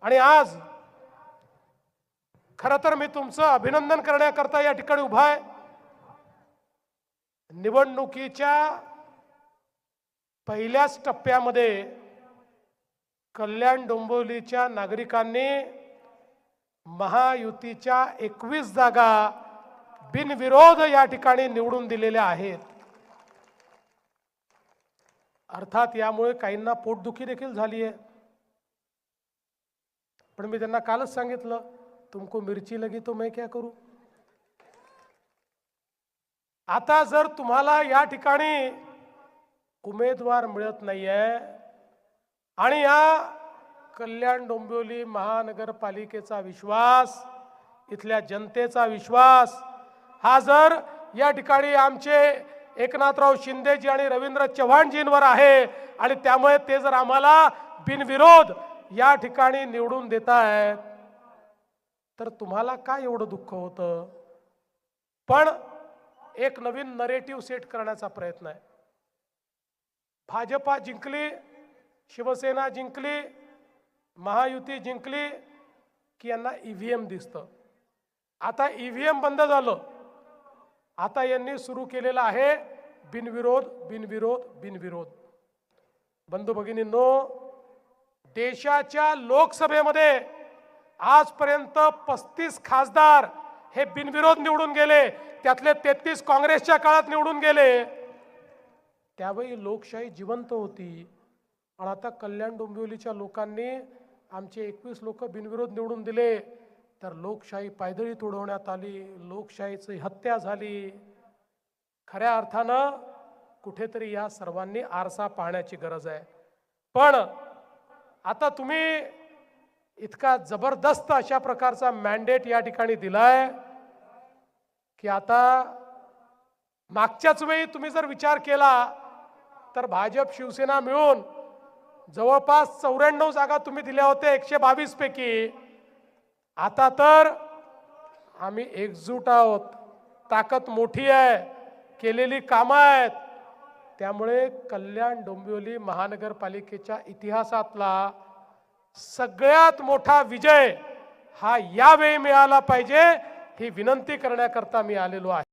आणि आज खरं तर मी तुमचं अभिनंदन करण्याकरता या ठिकाणी उभा आहे। निवडणुकीच्या पहिल्याच टप्प्यामध्ये कल्याण डोंबिवलीच्या नागरिकांनी महायुतीच्या 21 जागा बिनविरोध या ठिकाणी निवडून दिलेल्या आहेत। अर्थात यामुळे काहींना पोटदुखी देखील झाली आहे, पण मी त्यांना कालच सांगितलं, तुमको मिर्ची लगी तो मैं क्या करूं। आता जर तुम्हाला या ठिकाणी उमेदवार मिळत नाहीये आणि या कल्याण डोंबिवली महानगरपालिकेचा विश्वास, इथल्या जनतेचा विश्वास हा जर या ठिकाणी आमचे एकनाथराव शिंदेजी आणि रवींद्र चव्हाणजींवर आहे आणि त्यामुळे ते जर आम्हाला बिनविरोध या ठिकाणी निवडून देतायत तर तुम्हाला काय एवढं दुःख होतं। पण एक नवीन नरेटिव्ह सेट करण्याचा प्रयत्न आहे। भाजपा जिंकली, शिवसेना जिंकली, महायुती जिंकली की यांना ईव्हीएम दिसतं। आता ईव्हीएम बंद झालं, आता यांनी सुरू केलेलं आहे बिनविरोध बिनविरोध बिनविरोध। बंधू भगिनींनो, देशाच्या लोकसभेमध्ये आजपर्यंत 35 खासदार हे बिनविरोध निवडून गेले, त्यातले 33 काँग्रेसच्या काळात निवडून गेले। त्यावेळी लोकशाही जिवंत होती आणि आता कल्याण डोंबिवलीच्या लोकांनी आमचे 21 लोक बिनविरोध निवडून दिले तर लोकशाही पायदळी तुडवण्यात आली, लोकशाहीची हत्या झाली। खऱ्या अर्थानं कुठेतरी या सर्वांनी आरसा पाहण्याची गरज आहे। पण आता तुम्ही इतका जबरदस्त अशा प्रकारचा मॅन्डेट या ठिकाणी दिलाय की आता मागच्याच वेळी तुम्ही जर विचार केला तर भाजप शिवसेना मिळून जवळपास 94 जागा तुम्ही दिल्या होत्या 122 पैकी। आता तर आम्ही एकजूट आहोत, ताकद मोठी आहे, केलेली कामं आहेत। त्यामुळे कल्याण डोंबिवली महानगरपालिकेच्या इतिहासातला सगळ्यात मोठा विजय हा यावेळी मिळाला पाहिजे ही विनंती करण्याकरता मी आलेलो आहे।